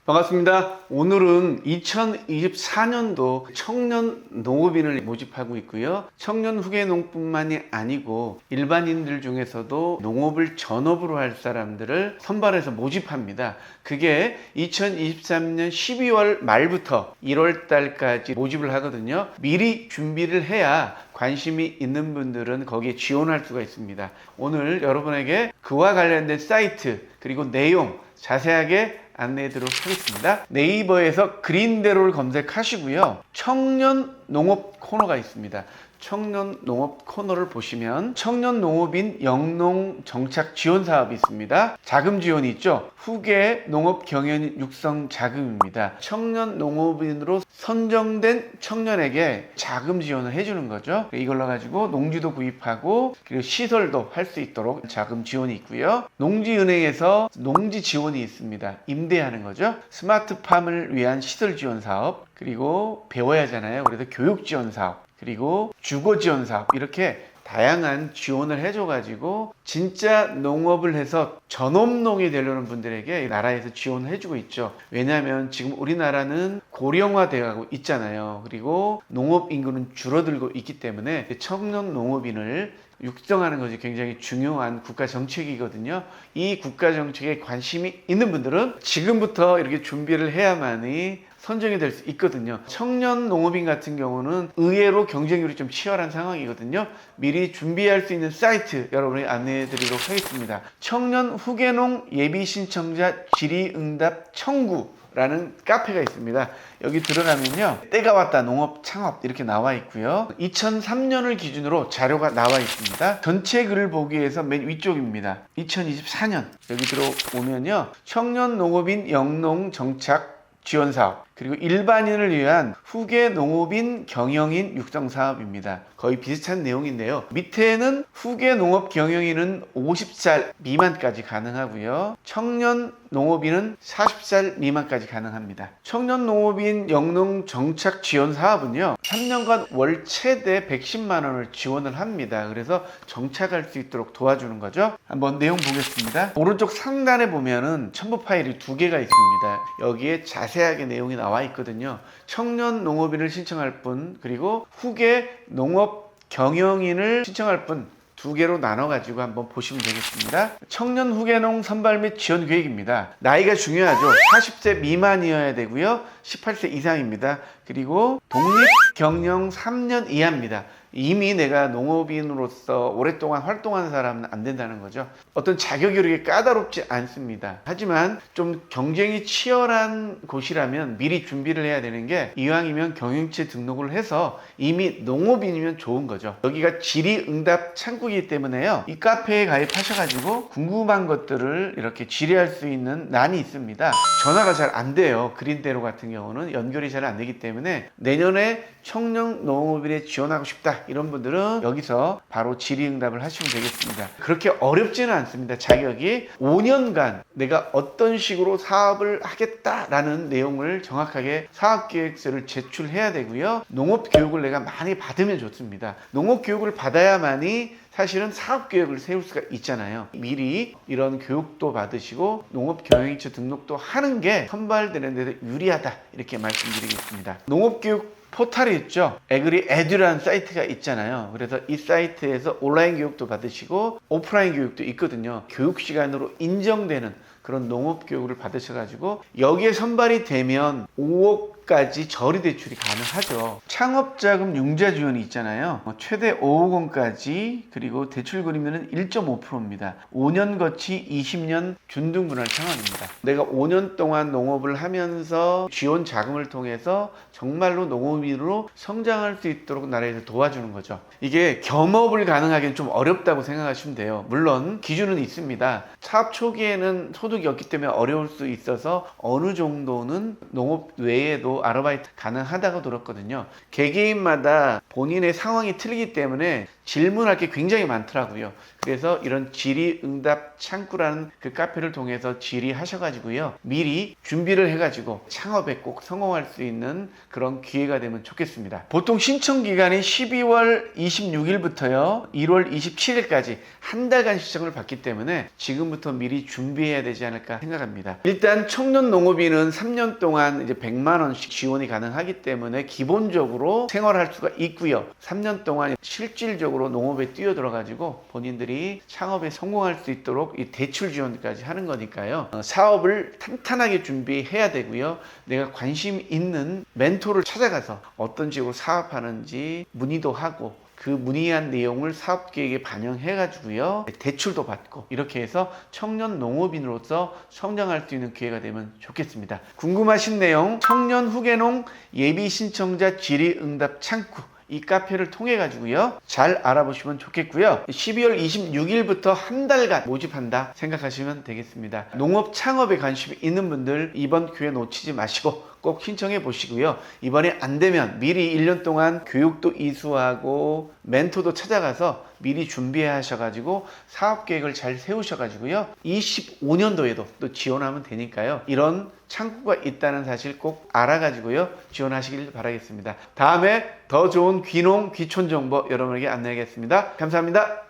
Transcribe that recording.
반갑습니다. 오늘은 2024년도 청년 농업인을 모집하고 있고요. 청년 후계농뿐만이 아니고 일반인들 중에서도 농업을 전업으로 할 사람들을 선발해서 모집합니다. 그게 2023년 12월 말부터 1월 달까지 모집을 하거든요. 미리 준비를 해야 관심이 있는 분들은 거기에 지원할 수가 있습니다. 오늘 여러분에게 그와 관련된 사이트 그리고 내용 자세하게 안내해 드리도록 하겠습니다. 네이버에서 그린대로를 검색하시고요. 청년 농업 코너가 있습니다. 청년 농업 코너를 보시면 청년 농업인 영농 정착 지원 사업이 있습니다. 자금 지원이 있죠. 후계 농업 경연 육성 자금입니다. 청년 농업인으로 선정된 청년에게 자금 지원을 해주는 거죠. 이걸로 가지고 농지도 구입하고 그리고 시설도 할 수 있도록 자금 지원이 있고요. 농지은행에서 농지 지원이 있습니다. 임대하는 거죠. 스마트팜을 위한 시설 지원 사업, 그리고 배워야 하잖아요. 그래서 교육 지원 사업, 그리고 주거 지원 사업, 이렇게 다양한 지원을 해줘가지고 진짜 농업을 해서 전업농이 되려는 분들에게 나라에서 지원을 해주고 있죠. 왜냐하면 지금 우리나라는 고령화되어 있잖아요. 그리고 농업 인구는 줄어들고 있기 때문에 청년 농업인을 육성하는 것이 굉장히 중요한 국가 정책이거든요. 이 국가 정책에 관심이 있는 분들은 지금부터 이렇게 준비를 해야만이 선정이 될 수 있거든요. 청년 농업인 같은 경우는 의외로 경쟁률이 좀 치열한 상황이거든요. 미리 준비할 수 있는 사이트 여러분이 안내해 드리도록 하겠습니다. 청년 후계농 예비 신청자 질의응답 청구라는 카페가 있습니다. 여기 들어가면요, 때가 왔다 농업 창업 이렇게 나와 있고요. 2003년을 기준으로 자료가 나와 있습니다. 전체 글을 보기 위해서 맨 위쪽입니다. 2024년 여기 들어오면요, 청년 농업인 영농 정착 지원 사업, 그리고 일반인을 위한 후계 농업인 경영인 육성 사업입니다. 거의 비슷한 내용인데요. 밑에는 후계 농업 경영인은 50살 미만까지 가능하고요. 청년 농업인은 40살 미만까지 가능합니다. 청년 농업인 영농 정착 지원 사업은요, 3년간 월 최대 110만 원을 지원을 합니다. 그래서 정착할 수 있도록 도와주는 거죠. 한번 내용 보겠습니다. 오른쪽 상단에 보면은 첨부 파일이 2개가 있습니다. 여기에 자세하게 내용이 나와 있거든요. 청년 농업인을 신청할 분, 그리고 후계 농업 경영인을 신청할 분 2개로 나눠가지고 한번 보시면 되겠습니다. 청년 후계농 선발 및 지원 계획입니다. 나이가 중요하죠. 40세 미만이어야 되고요. 18세 이상입니다. 그리고 독립경영 3년 이하입니다. 이미 내가 농업인으로서 오랫동안 활동하는 사람은 안 된다는 거죠. 어떤 자격이 그렇게 까다롭지 않습니다. 하지만 좀 경쟁이 치열한 곳이라면 미리 준비를 해야 되는 게, 이왕이면 경영체 등록을 해서 이미 농업인이면 좋은 거죠. 여기가 질의응답 창구이기 때문에요, 이 카페에 가입하셔가지고 궁금한 것들을 이렇게 질의할 수 있는 난이 있습니다. 전화가 잘 안 돼요. 그린대로 같은 경우는 연결이 잘 안 되기 때문에 내년에 청년 농업인에 지원하고 싶다 이런 분들은 여기서 바로 질의응답을 하시면 되겠습니다. 그렇게 어렵지는 않습니다. 자격이 5년간 내가 어떤 식으로 사업을 하겠다라는 내용을 정확하게 사업계획서를 제출해야 되고요. 농업교육을 내가 많이 받으면 좋습니다. 농업교육을 받아야만이 사실은 사업계획을 세울 수가 있잖아요. 미리 이런 교육도 받으시고 농업경영인체 등록도 하는 게 선발되는 데도 유리하다 이렇게 말씀드리겠습니다. 농업교육 포탈이 있죠. 에그리 에듀라는 사이트가 있잖아요. 그래서 이 사이트에서 온라인 교육도 받으시고 오프라인 교육도 있거든요. 교육 시간으로 인정되는 그런 농업 교육을 받으셔가지고 여기에 선발이 되면 5억까지 저리 대출이 가능하죠. 창업자금 융자 지원이 있잖아요. 최대 5억 원까지, 그리고 대출 금리는 1.5%입니다. 5년 거치 20년 균등분할 상환입니다. 내가 5년 동안 농업을 하면서 지원 자금을 통해서 정말로 농업인으로 성장할 수 있도록 나라에서 도와주는 거죠. 이게 겸업을 가능하기는 좀 어렵다고 생각하시면 돼요. 물론 기준은 있습니다. 사업 초기에는 소득이 없기 때문에 어려울 수 있어서 어느 정도는 농업 외에도 아르바이트 가능하다고 들었거든요. 개개인마다 본인의 상황이 틀리기 때문에 질문할 게 굉장히 많더라고요. 그래서 이런 질의응답 창구라는 그 카페를 통해서 질의하셔가지고요. 미리 준비를 해가지고 창업에 꼭 성공할 수 있는 그런 기회가 되면 좋겠습니다. 보통 신청 기간이 12월 26일부터요. 1월 27일까지 한 달간 신청을 받기 때문에 지금부터 미리 준비해야 되지 않을까 생각합니다. 일단 청년 농업인은 3년 동안 이제 100만 원씩 지원이 가능하기 때문에 기본적으로 생활할 수가 있고요. 3년 동안 실질적으로 농업에 뛰어들어 가지고 본인들이 창업에 성공할 수 있도록 이 대출 지원까지 하는 거니까요. 사업을 탄탄하게 준비해야 되고요. 내가 관심 있는 멘토를 찾아가서 어떤 식으로 사업하는지 문의도 하고 그 문의한 내용을 사업계획에 반영해 가지고요. 대출도 받고 이렇게 해서 청년 농업인으로서 성장할 수 있는 기회가 되면 좋겠습니다. 궁금하신 내용 청년 후계농 예비 신청자 질의응답 창구 이 카페를 통해 가지고요 잘 알아보시면 좋겠고요. 12월 26일부터 한 달간 모집한다 생각하시면 되겠습니다. 농업 창업에 관심이 있는 분들 이번 기회 놓치지 마시고 꼭 신청해 보시고요. 이번에 안 되면 미리 1년 동안 교육도 이수하고 멘토도 찾아가서 미리 준비하셔가지고 사업 계획을 잘 세우셔가지고요. 25년도에도 또 지원하면 되니까요. 이런 창구가 있다는 사실 꼭 알아가지고요. 지원하시길 바라겠습니다. 다음에 더 좋은 귀농 귀촌 정보 여러분에게 안내하겠습니다. 감사합니다.